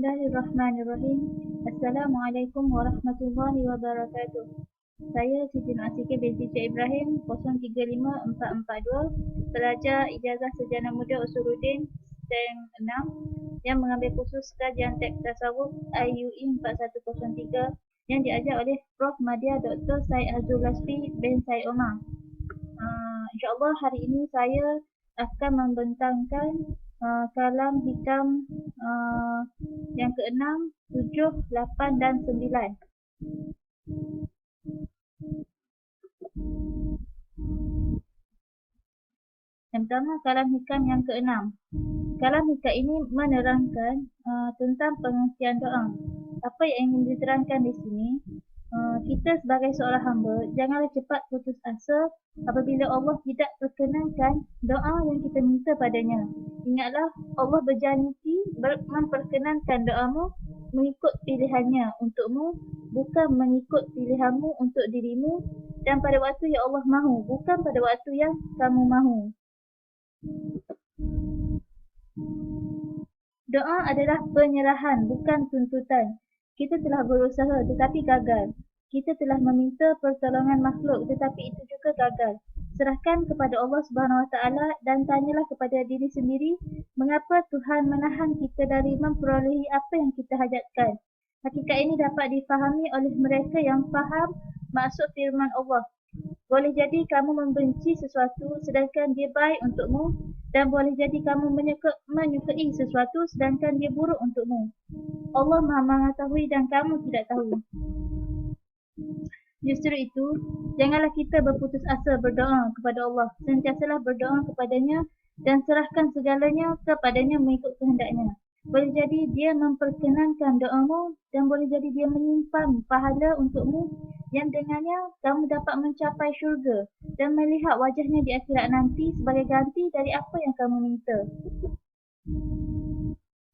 Bismillahirrahmanirrahim. Assalamualaikum warahmatullahi wabarakatuh. Saya Siti Nur Asika binti Cik Ibrahim 035442, pelajar Ijazah Sarjana Muda Usuluddin STEM 6 yang mengambil kursus kajian teks tasawuf IUE 4103 yang diajar oleh Prof. Madya Dr. Syed Azul Lasfi bin Syed Omar. InsyaAllah hari ini saya akan membentangkan kalam hikam yang ke-6, 7, 8 dan 9. Yang pertama, kalam hikam yang ke-6. Kalam hikam ini menerangkan tentang pengertian doa. Apa yang ingin diterangkan di sini, kita sebagai seorang hamba janganlah cepat putus asa apabila Allah tidak perkenankan doa yang kita minta padanya. Ingatlah, Allah berjanji memperkenankan doamu mengikut pilihannya untukmu, bukan mengikut pilihanmu untuk dirimu, dan pada waktu yang Allah mahu, bukan pada waktu yang kamu mahu. Doa adalah penyerahan, bukan tuntutan. Kita telah berusaha tetapi gagal. Kita telah meminta pertolongan makhluk tetapi itu juga gagal. Serahkan kepada Allah Subhanahu Wa Taala dan tanyalah kepada diri sendiri, mengapa Tuhan menahan kita dari memperolehi apa yang kita hajatkan. Hakikat ini dapat difahami oleh mereka yang faham maksud firman Allah. Boleh jadi kamu membenci sesuatu sedangkan dia baik untukmu, dan boleh jadi kamu menyukai sesuatu sedangkan dia buruk untukmu. Allah Maha mengetahui dan kamu tidak tahu. Justru itu, janganlah kita berputus asa berdoa kepada Allah. Sentiasalah berdoa kepadanya dan serahkan segalanya kepadanya mengikut kehendaknya. Boleh jadi dia memperkenankan doamu dan boleh jadi dia menyimpan pahala untukmu yang dengannya kamu dapat mencapai syurga dan melihat wajahnya di akhirat nanti sebagai ganti dari apa yang kamu minta.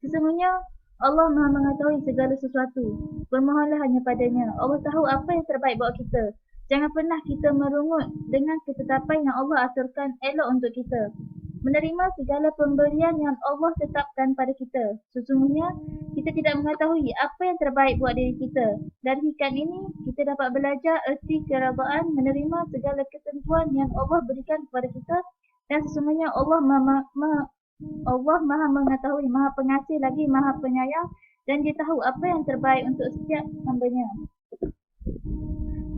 Sesungguhnya Allah Maha mengetahui segala sesuatu. Bermohonlah hanya padanya. Allah tahu apa yang terbaik buat kita. Jangan pernah kita merungut dengan ketetapan yang Allah aturkan elok untuk kita. Menerima segala pemberian yang Allah tetapkan pada kita. Sesungguhnya, kita tidak mengetahui apa yang terbaik buat diri kita. Dari hikam ini, kita dapat belajar erti keredaan menerima segala ketentuan yang Allah berikan kepada kita, dan sesungguhnya Allah Maha mengetahui, Maha pengasih lagi Maha penyayang, dan dia tahu apa yang terbaik untuk setiap hamba-Nya.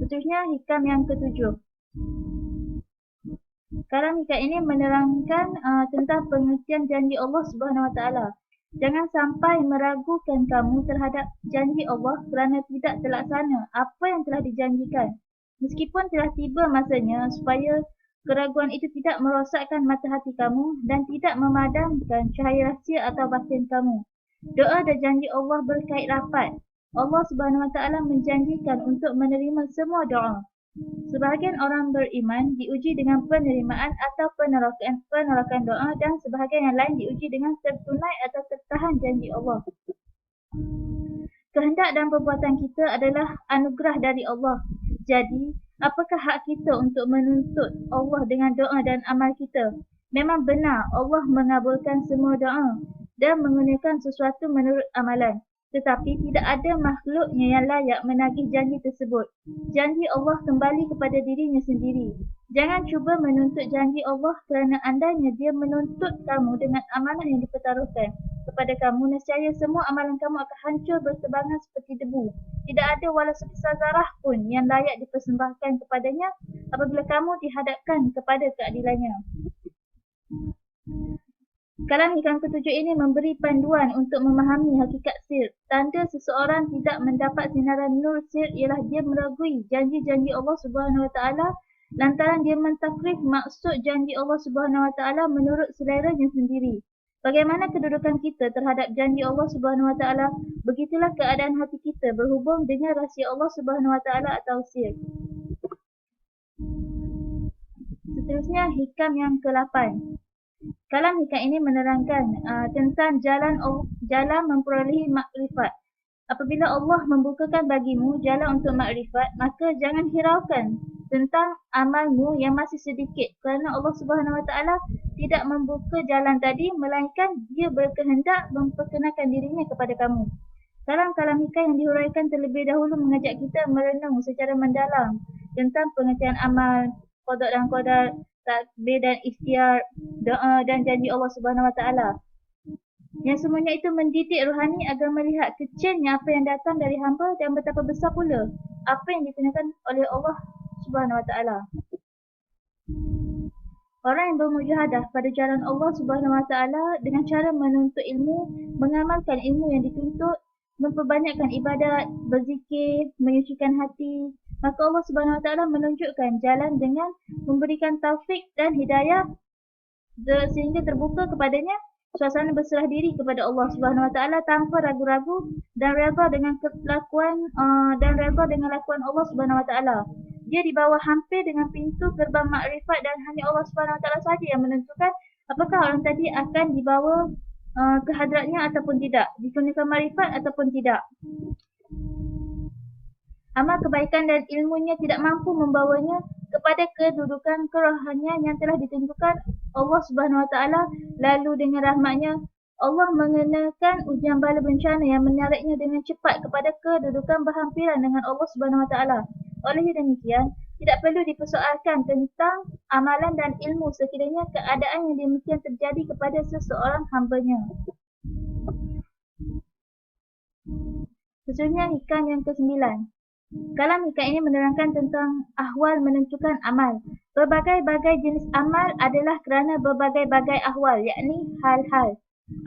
Seterusnya, hikam yang ke-7. Kalam hikam ini menerangkan tentang pengertian janji Allah Subhanahu Wa Taala. Jangan sampai meragukan kamu terhadap janji Allah kerana tidak terlaksana apa yang telah dijanjikan. Meskipun telah tiba masanya supaya keraguan itu tidak merosakkan mata hati kamu dan tidak memadamkan cahaya rahsia atau batin kamu. Doa dan janji Allah berkait rapat. Allah Subhanahu Wa Taala menjanjikan untuk menerima semua doa. Sebahagian orang beriman diuji dengan penerimaan atau penolakan doa, dan sebahagian yang lain diuji dengan tertunai atau tertahan janji Allah. Kehendak dan perbuatan kita adalah anugerah dari Allah. Jadi, apakah hak kita untuk menuntut Allah dengan doa dan amal kita? Memang benar Allah mengabulkan semua doa dan menggunakan sesuatu menurut amalan. Tetapi tidak ada makhluknya yang layak menagih janji tersebut. Janji Allah kembali kepada dirinya sendiri. Jangan cuba menuntut janji Allah kerana andainya dia menuntut kamu dengan amanah yang dipertaruhkan kepada kamu, nescaya semua amalan kamu akan hancur bertebangan seperti debu. Tidak ada walau sebesar zarah pun yang layak dipersembahkan kepadanya apabila kamu dihadapkan kepada keadilannya. Kalam hikam ke-7 ini memberi panduan untuk memahami hakikat sir. Tanda seseorang tidak mendapat sinaran nur sir ialah dia meragui janji-janji Allah Subhanahu Wa Taala lantaran dia mentakrif maksud janji Allah Subhanahu Wa Taala menurut seleranya sendiri. Bagaimana kedudukan kita terhadap janji Allah Subhanahu Wa Taala, begitulah keadaan hati kita berhubung dengan rahsia Allah Subhanahu Wa Taala atau sir. Seterusnya, hikam yang ke-8. Kalam hikam ini menerangkan tentang jalan memperolehi makrifat. Apabila Allah membukakan bagimu jalan untuk makrifat, maka jangan hiraukan tentang amalmu yang masih sedikit, kerana Allah Subhanahu Wa Taala tidak membuka jalan tadi melainkan Dia berkehendak memperkenalkan dirinya kepada kamu. Kalam-kalam hikayat yang dihuraikan terlebih dahulu mengajak kita merenung secara mendalam tentang pengertian amal, qada dan qadar, takbir dan ikhtiar, doa dan janji Allah Subhanahu Wa Taala. Yang semuanya itu mendidik rohani agar melihat kecilnya apa yang datang dari hamba dan betapa besar pula apa yang dikenalkan oleh Allah Subhanahu Wa Taala. Orang yang bermujahadah pada jalan Allah Subhanahu Wa Taala dengan cara menuntut ilmu, mengamalkan ilmu yang dituntut, memperbanyakkan ibadat, berzikir, menyucikan hati, maka Allah Subhanahu Wa Taala menunjukkan jalan dengan memberikan taufik dan hidayah sehingga terbuka kepadanya suasana berserah diri kepada Allah Subhanahu Wa Taala tanpa ragu-ragu dan redha dengan lakuan Allah Subhanahu Wa Taala. Dia dibawa hampir dengan pintu gerbang makrifat dan hanya Allah Subhanahu Wa Taala sahaja yang menentukan apakah orang tadi akan dibawa ke hadratnya ataupun tidak, dikurniakan makrifat ataupun tidak. Amal kebaikan dan ilmunya tidak mampu membawanya kepada kedudukan kerohanian yang telah ditentukan Allah Subhanahu Wa Taala. Lalu dengan rahmatnya Allah mengenakan ujian bala bencana yang menariknya dengan cepat kepada kedudukan berhampiran dengan Allah Subhanahu Wa Taala. Oleh demikian, tidak perlu dipersoalkan tentang amalan dan ilmu sekiranya keadaan yang demikian terjadi kepada seseorang hambanya. Seterusnya hikam yang ke-9. Kalam hikam ini menerangkan tentang ahwal menentukan amal. Berbagai-bagai jenis amal adalah kerana berbagai-bagai ahwal, yakni hal-hal.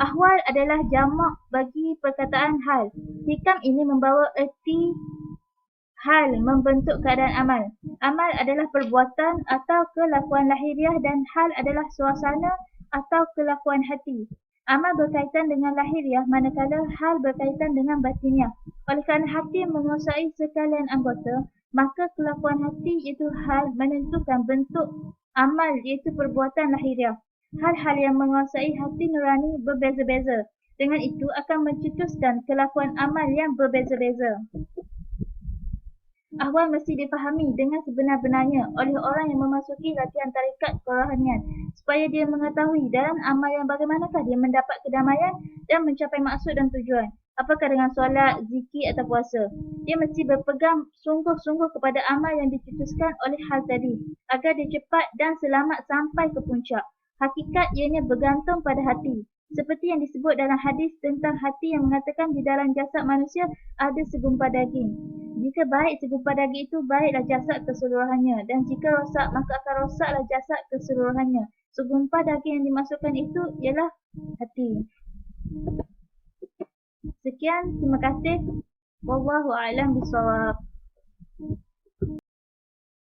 Ahwal adalah jamak bagi perkataan hal. Hikam ini membawa erti hal membentuk keadaan amal. Amal adalah perbuatan atau kelakuan lahiriah dan hal adalah suasana atau kelakuan hati. Amal berkaitan dengan lahiriah manakala hal berkaitan dengan batiniah. Oleh kerana hati menguasai sekalian anggota, maka kelakuan hati iaitu hal menentukan bentuk amal iaitu perbuatan lahiriah. Hal-hal yang menguasai hati nurani berbeza-beza. Dengan itu akan mencetuskan kelakuan amal yang berbeza-beza. Ahwal mesti difahami dengan sebenar-benarnya oleh orang yang memasuki latihan tarikat kerohanian supaya dia mengetahui dalam amal yang bagaimanakah dia mendapat kedamaian dan mencapai maksud dan tujuan. Apakah dengan solat, zikir atau puasa. Dia mesti berpegang sungguh-sungguh kepada amal yang dicetuskan oleh hal tadi agar dia cepat dan selamat sampai ke puncak. Hakikat ianya bergantung pada hati. Seperti yang disebut dalam hadis tentang hati yang mengatakan di dalam jasad manusia ada segumpal daging. Jika baik segumpal daging itu, baiklah jasad keseluruhannya. Dan jika rosak, maka akan rosaklah jasad keseluruhannya. Segumpal daging yang dimasukkan itu ialah hati. Sekian, terima kasih. Wallahu a'lam bishawab.